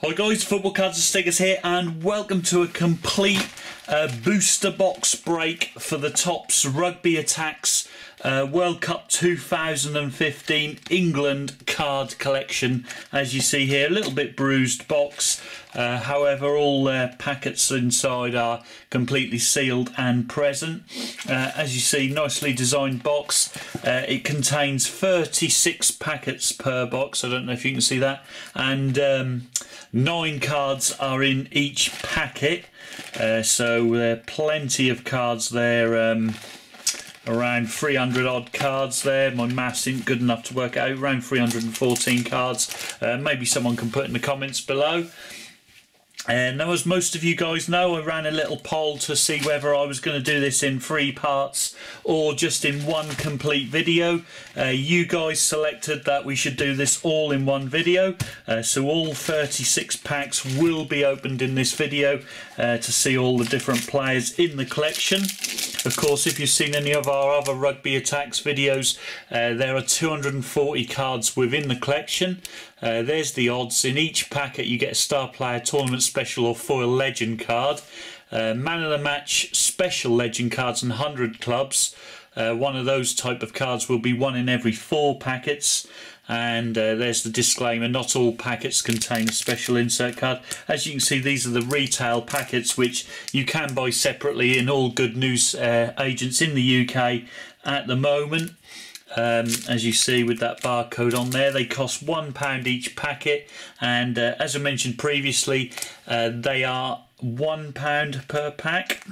Hi guys, Football Cards and Stickers here, and welcome to a complete booster box break for the Topps Rugby Attacks World Cup 2015 England card collection. As you see here, a little bit bruised box, however all packets inside are completely sealed and present. As you see, nicely designed box. It contains 36 packets per box, I don't know if you can see that, and 9 cards are in each packet, so plenty of cards there, around 300 odd cards there. My maths isn't good enough to work out, around 314 cards. Maybe someone can put in the comments below. Now, as most of you guys know, I ran a little poll to see whether I was going to do this in 3 parts or just in one complete video. You guys selected that we should do this all in one video, so all 36 packs will be opened in this video to see all the different players in the collection. Of course, if you've seen any of our other Rugby Attacks videos, there are 240 cards within the collection. There's the odds. In each packet you get a star player, tournament special or foil legend card, man of the match, special legend cards and 100 clubs. One of those type of cards will be one in every 4 packets. And there's the disclaimer, not all packets contain a special insert card. As you can see, these are the retail packets which you can buy separately in all good news agents in the UK at the moment. As you see with that barcode on there, they cost £1 each packet, and as I mentioned previously, they are £1 per pack.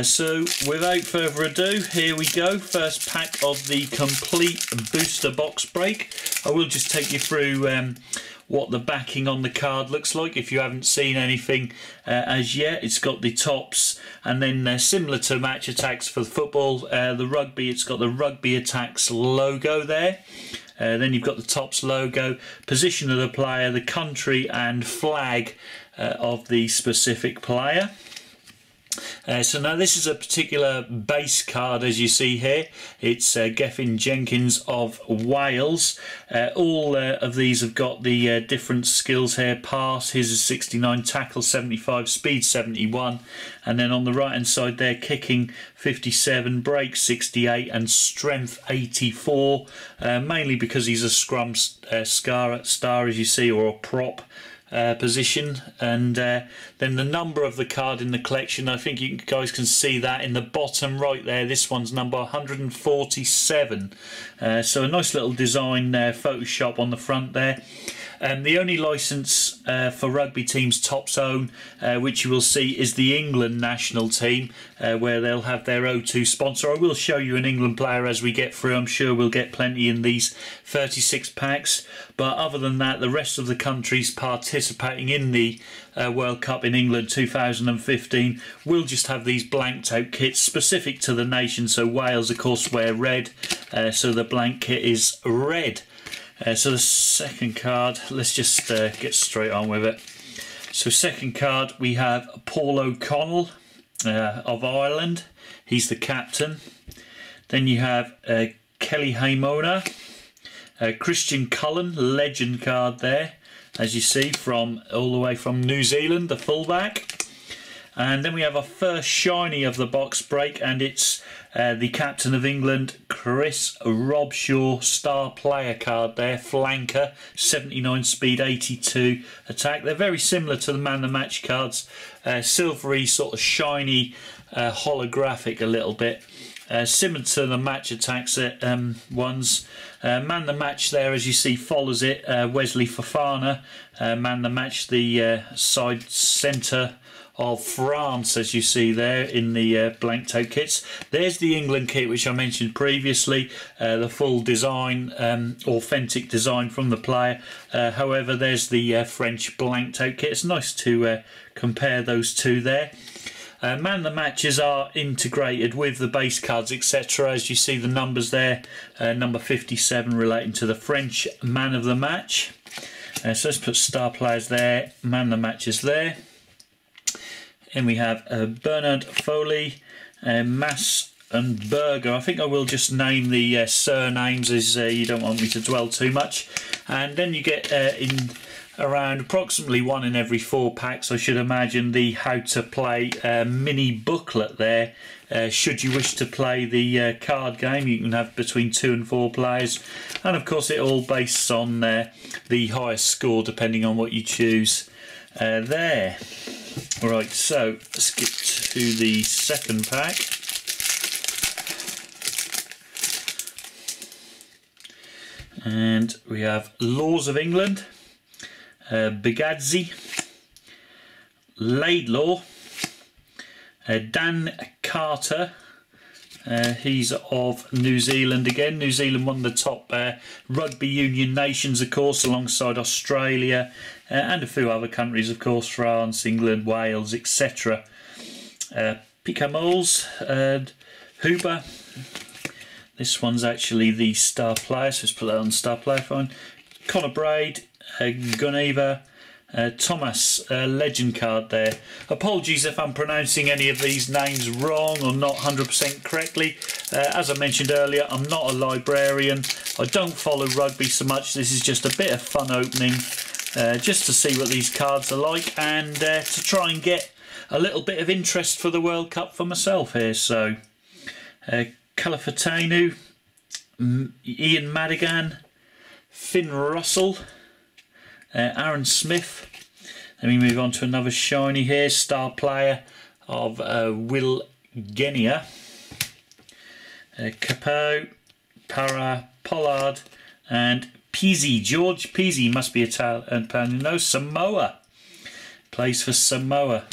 So without further ado, here we go. First pack of the complete booster box break. I will just take you through what the backing on the card looks like if you haven't seen anything as yet. It's got the Topps, and then similar to Match Attacks for the football, the rugby, it's got the Rugby Attacks logo there. Then you've got the Topps logo, position of the player, the country and flag of the specific player. So now this is a particular base card, as you see here. It's Gethin Jenkins of Wales. All of these have got the different skills here. Pass, his is 69, tackle 75, speed 71, and then on the right hand side there, kicking 57, break 68 and strength 84, mainly because he's a scrum star, as you see, or a prop position. And then the number of the card in the collection, I think you guys can see that in the bottom right there. This one's number 147, so a nice little design Photoshop on the front there. The only licence for rugby teams Topps own, which you will see, is the England national team, where they'll have their O2 sponsor. I will show you an England player as we get through. I'm sure we'll get plenty in these 36 packs. But other than that, the rest of the countries participating in the World Cup in England 2015 will just have these blanked out kits specific to the nation. So Wales, of course, wear red, so the blank kit is red. So the second card, let's just get straight on with it. So second card, we have Paul O'Connell of Ireland. He's the captain. Then you have Kelly Haimona, Christian Cullen, legend card there, as you see, from all the way from New Zealand, the fullback. And then we have our first shiny of the box break, and it's the captain of England, Chris Robshaw, star player card there, flanker, 79 speed, 82 attack. They're very similar to the man of the match cards, silvery, sort of shiny, holographic a little bit. Similar to the Match Attacks ones. Man the match there, as you see, follows it, Wesley Fofana. Man the match, the side centre of France, as you see there in the blanked out kits. There's the England kit, which I mentioned previously, the full design, authentic design from the player. However, there's the French blanked out kit. It's nice to compare those two there. Man the matches are integrated with the base cards, etc. As you see the numbers there, number 57 relating to the French man of the match. So let's put star players there, man the matches there. And we have Bernard Foley, Mass and Berger. I think I will just name the surnames, as you don't want me to dwell too much. And then you get in around approximately 1 in every 4 packs, I should imagine, the how to play mini booklet there. Should you wish to play the card game, you can have between 2 and 4 players, and of course it all based on the highest score depending on what you choose there. Right, so let's get to the second pack. And we have Laws of England, Bigadzzi, Laidlaw, Dan Carter, he's of New Zealand again. New Zealand, one of the top rugby union nations, of course, alongside Australia and a few other countries, of course, France, England, Wales, etc. Picamoles, Huber. This one's actually the star player, so let's put that on star player, fine. Connor Braid, Guneva, Thomas, legend card there. Apologies if I'm pronouncing any of these names wrong or not 100% correctly. As I mentioned earlier, I'm not a librarian. I don't follow rugby so much. This is just a bit of fun opening, just to see what these cards are like, and to try and get a little bit of interest for the World Cup for myself here. So, Califatanu, Ian Madigan, Finn Russell, Aaron Smith. Then we move on to another shiny here, star player of Will Genia, Capo, Para, Pollard, and Pizzi. George Pizzi must be Italian. No, Samoa. Plays for Samoa.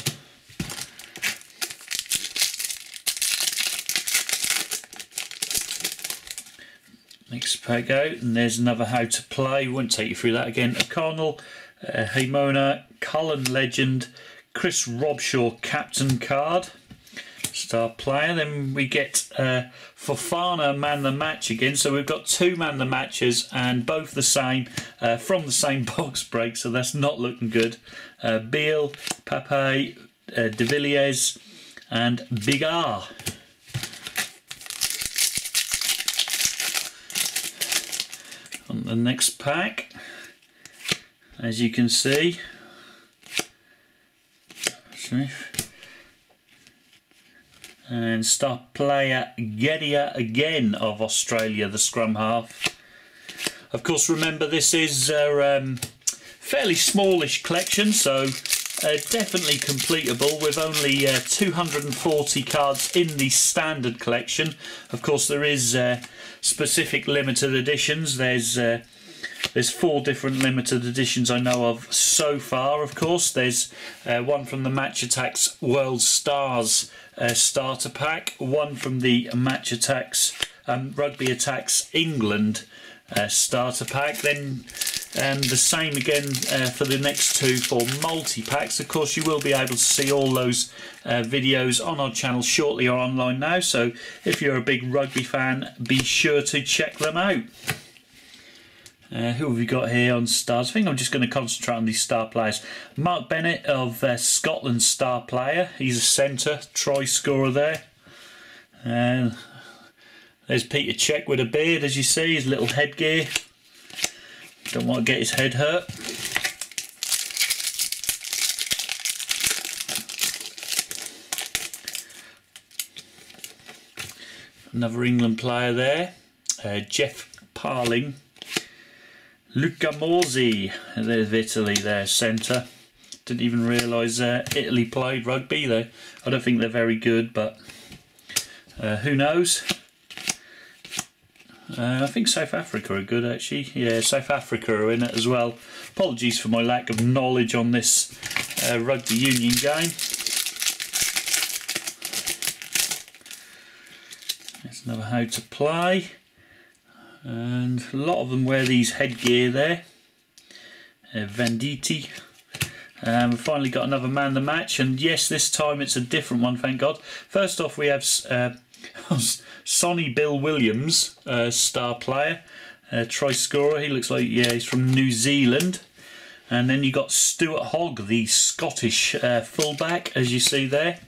Next pack out, and there's another how to play. Won't take you through that again. O'Connell, Haymona, Cullen legend, Chris Robshaw captain card, star player. Then we get Fofana man the match again. So we've got 2 man the matches and both the same from the same box break. So that's not looking good. Beale, Pape, De Villiers, and Big R. On the next pack, as you can see, and star player Gedia again of Australia, the scrum half. Of course, remember this is a fairly smallish collection, so definitely completable with only 240 cards in the standard collection. Of course, there is specific limited editions. There's 4 different limited editions I know of so far. Of course, there's one from the Match Attacks World Stars starter pack, one from the Match Attacks Rugby Attacks England starter pack, then the same again for the next 2 for multi-packs. Of course, you will be able to see all those videos on our channel shortly or online now, so if you're a big rugby fan, be sure to check them out. Who have we got here on stars? I think I'm just going to concentrate on these star players. Mark Bennett of Scotland, star player. He's a centre, try scorer there. And there's Peter Cech with a beard, as you see, his little headgear. Don't want to get his head hurt. Another England player there, Jeff Parling. Luca Morsi, there's Italy there, centre. Didn't even realise Italy played rugby though. I don't think they're very good, but who knows? I think South Africa are good actually. Yeah, South Africa are in it as well. Apologies for my lack of knowledge on this rugby union game. There's another how to play. And a lot of them wear these headgear there. Venditti. We've finally got another man the match, and yes, this time it's a different one, thank God. First off, we have Sonny Bill Williams, star player, try scorer. He looks like, yeah, he's from New Zealand. And then you got Stuart Hogg, the Scottish fullback, as you see there.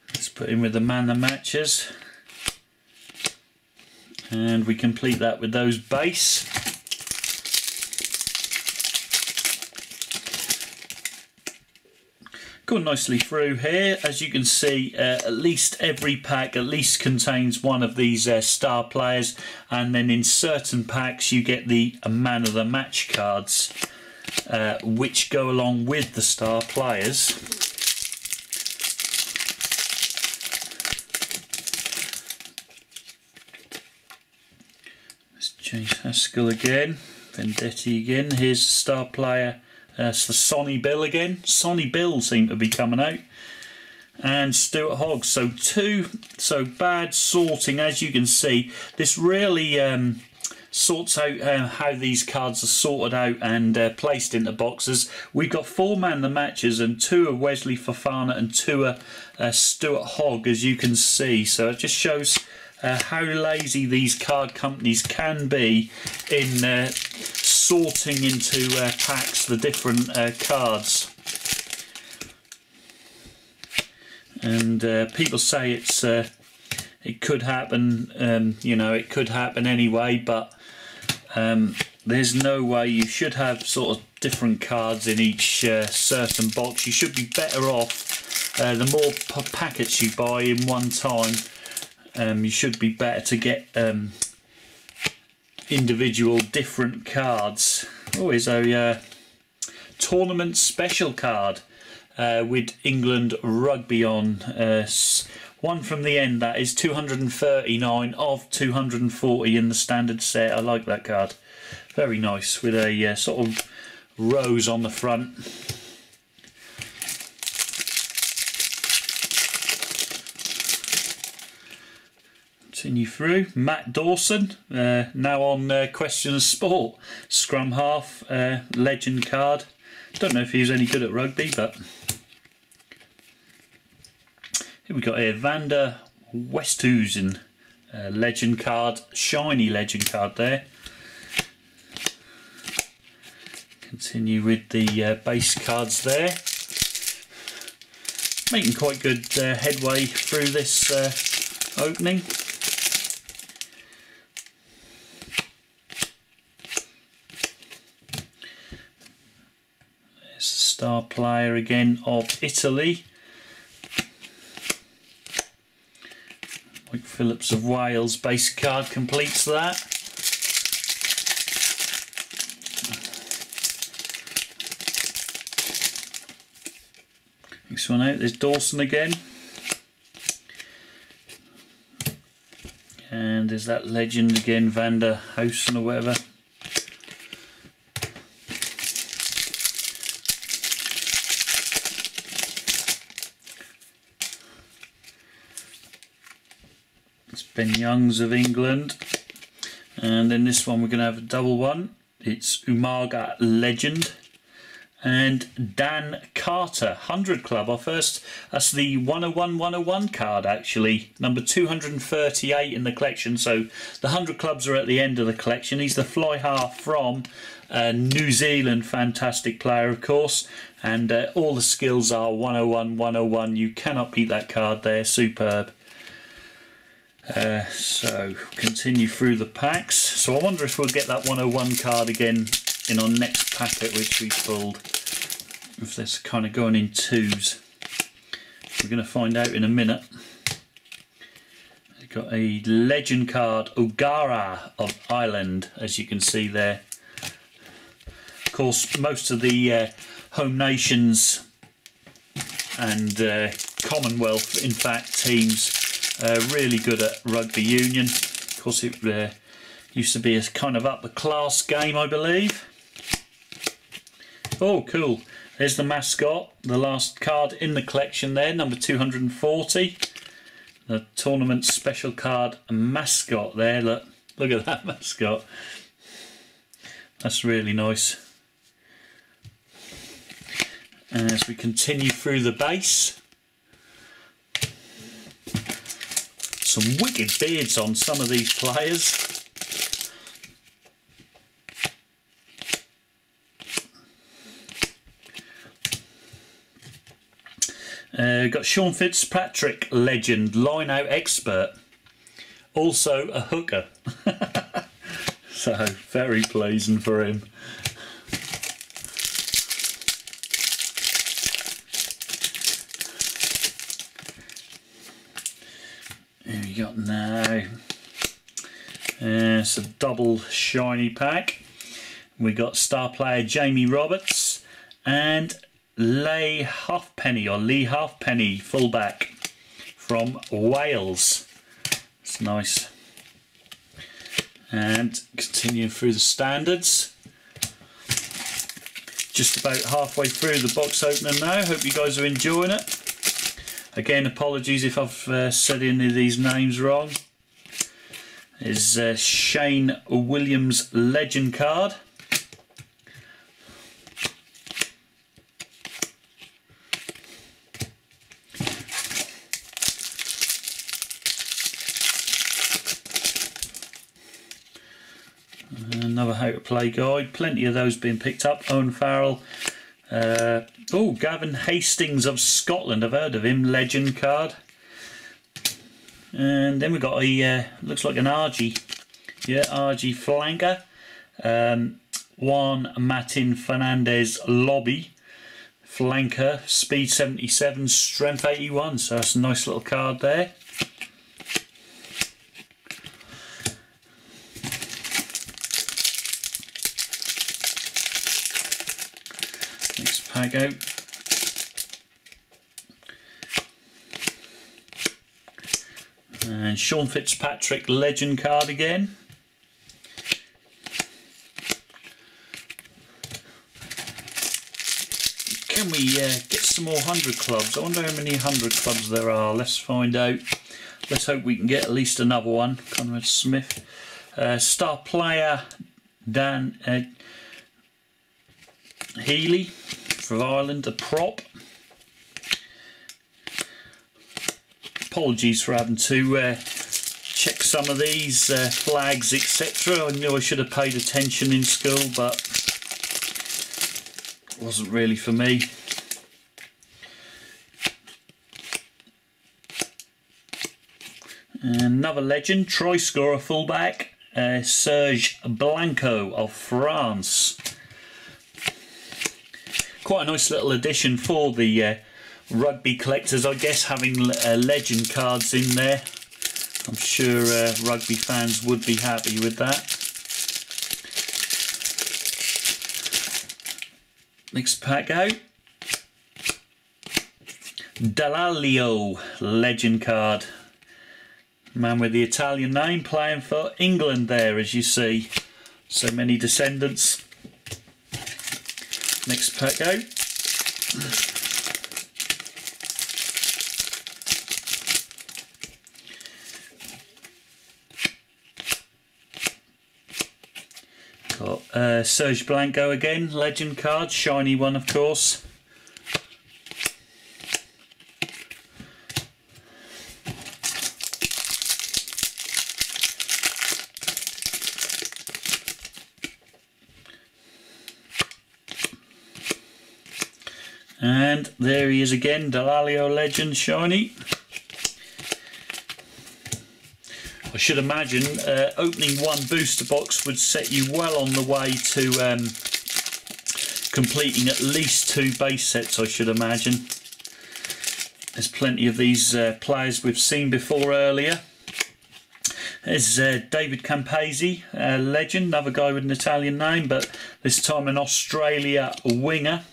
Let's put him with the man the matches. And we complete that with those base. Gone nicely through here. As you can see, at least every pack at least contains one of these star players, and then in certain packs you get the man of the match cards, which go along with the star players. Let's James Haskell again, Vendetti again. Here's the star player. It's the Sonny Bill again. Sonny Bill seem to be coming out. And Stuart Hogg. So bad sorting, as you can see. This really sorts out how these cards are sorted out and placed into boxes. We've got 4 man the matches and 2 are Wesley Fofana and 2 are Stuart Hogg, as you can see. So it just shows how lazy these card companies can be in sorting into packs the different cards. And people say it could happen, you know, it could happen anyway, but there's no way. You should have sort of different cards in each certain box. You should be better off, the more packets you buy in one time, you should be better to get individual different cards. Oh, here's a tournament special card with England rugby on. One from the end, that is 239 of 240 in the standard set. I like that card. Very nice, with a sort of rose on the front. Continue through. Matt Dawson, now on Question of Sport. Scrum half, legend card. Don't know if he was any good at rugby, but here we got here Vander Westhuizen, legend card, shiny legend card there. Continue with the base cards there. Making quite good headway through this opening. Star player again of Italy. Mike Phillips of Wales, base card completes that. Next one out, there's Dawson again. And there's that legend again, Vander Housen or whatever. Ben Youngs of England. And then this one we're going to have a double one. It's Umaga legend. And Dan Carter, 100 Club. Our first, that's the 101 card actually. Number 238 in the collection. So the 100 Clubs are at the end of the collection. He's the fly half from New Zealand. Fantastic player, of course. And all the skills are 101. You cannot beat that card there. Superb. So continue through the packs. So I wonder if we'll get that 101 card again in our next packet which we pulled, if that's kind of going in twos. We're going to find out in a minute. We've got a legend card, O'Gara of Ireland, as you can see there. Of course, most of the home nations and Commonwealth, in fact, teams really good at rugby union. Of course, it used to be a kind of upper class game, I believe. Oh, cool. There's the mascot, the last card in the collection there, number 240. The tournament special card mascot there. Look at that mascot. That's really nice. And as we continue through the base, some wicked beards on some of these players. Got Sean Fitzpatrick, legend, line out expert, also a hooker. So very pleasing for him. you got now? It's a double shiny pack. We got star player Jamie Roberts and Lee Halfpenny, fullback from Wales. It's nice. And continuing through the standards. Just about halfway through the box opener now. Hope you guys are enjoying it. Again, apologies if I've said any of these names wrong. Is Shane Williams legend card. Another how to play guide. Plenty of those being picked up. Owen Farrell. Gavin Hastings of Scotland. I've heard of him. Legend card. And then we've got a, looks like an RG. Yeah, RG flanker. Juan Martin Fernandez Lobby. Flanker. Speed 77, strength 81. So that's a nice little card there. Next pack out. And Sean Fitzpatrick legend card again. Can we get some more 100 clubs? I wonder how many 100 clubs there are. Let's find out. Let's hope we can get at least another one. Conrad Smith. Star player Dan Healy for Ireland, a prop. Apologies for having to check some of these flags, etc. I knew I should have paid attention in school, but it wasn't really for me. Another legend, try scorer fullback, Serge Blanco of France. Quite a nice little addition for the rugby collectors, I guess, having legend cards in there. I'm sure rugby fans would be happy with that. Next pack out. Dallaglio legend card. Man with the Italian name, playing for England there, as you see. So many descendants. Next pack out. Got Serge Blanco again, legend card, shiny one of course. And there he is again, Dallaglio legend, shiny. I should imagine opening one booster box would set you well on the way to completing at least 2 base sets, I should imagine. There's plenty of these players we've seen before earlier. There's David Campese, legend, another guy with an Italian name, but this time an Australia winger.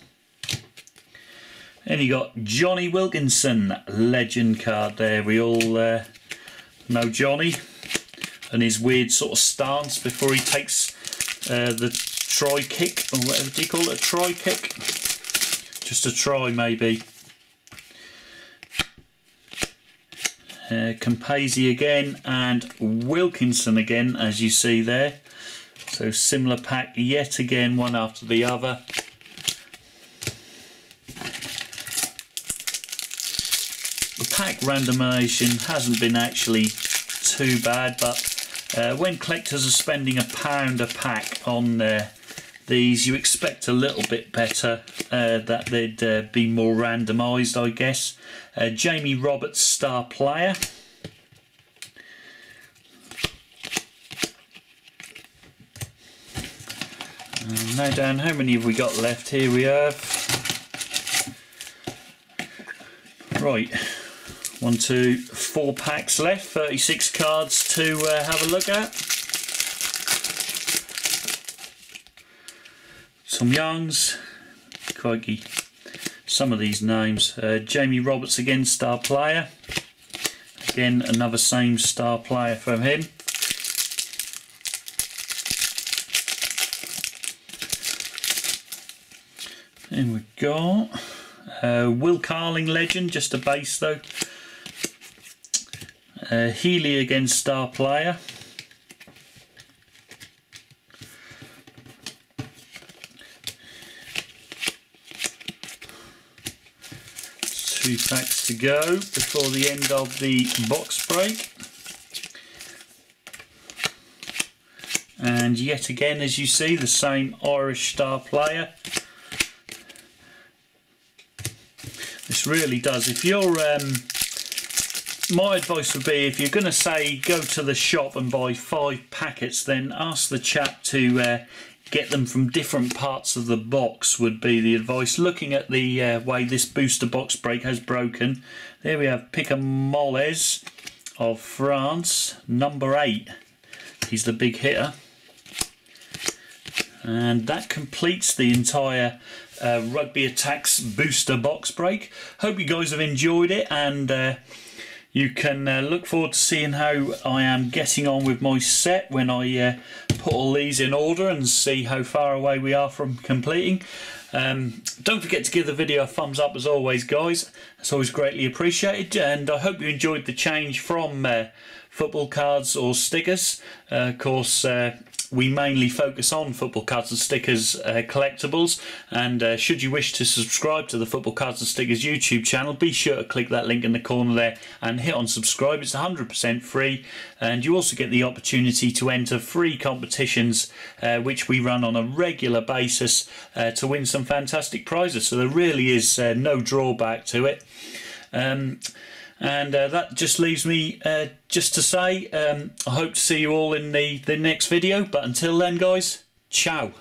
And you got Johnny Wilkinson, legend card there. We all know Johnny and his weird sort of stance before he takes the try kick, or whatever do you call it, a try kick? Just a try maybe. Campese again and Wilkinson again, as you see there. So similar pack yet again, one after the other. The pack randomisation hasn't been actually too bad, but when collectors are spending £1 a pack on these, you expect a little bit better, that they'd be more randomised, I guess. Jamie Roberts, star player. Now Dan, how many have we got left? Here we have. Right, 1, 2, 4 packs left, 36 cards to have a look at. Some youngs, crikey, some of these names. Jamie Roberts again, star player. Again, another same star player from him. Then we've got Will Carling, legend, just a base though. Healy again, star player. Two packs to go before the end of the box break. And yet again, as you see, the same Irish star player. This really does. If you're, my advice would be, if you're going to say go to the shop and buy 5 packets, then ask the chap to get them from different parts of the box would be the advice. Looking at the way this booster box break has broken, there we have Picamoles of France, number 8. He's the big hitter. And that completes the entire Rugby Attacks booster box break. Hope you guys have enjoyed it, and you can look forward to seeing how I am getting on with my set when I put all these in order and see how far away we are from completing. Don't forget to give the video a thumbs up as always, guys. It's always greatly appreciated, and I hope you enjoyed the change from football cards or stickers. Of course, we mainly focus on football cards and stickers collectibles, and should you wish to subscribe to the Football Cards and Stickers YouTube channel, be sure to click that link in the corner there and hit on subscribe. It's 100% free, and you also get the opportunity to enter free competitions which we run on a regular basis to win some fantastic prizes, so there really is no drawback to it. And that just leaves me just to say I hope to see you all in the next video, but until then guys, ciao.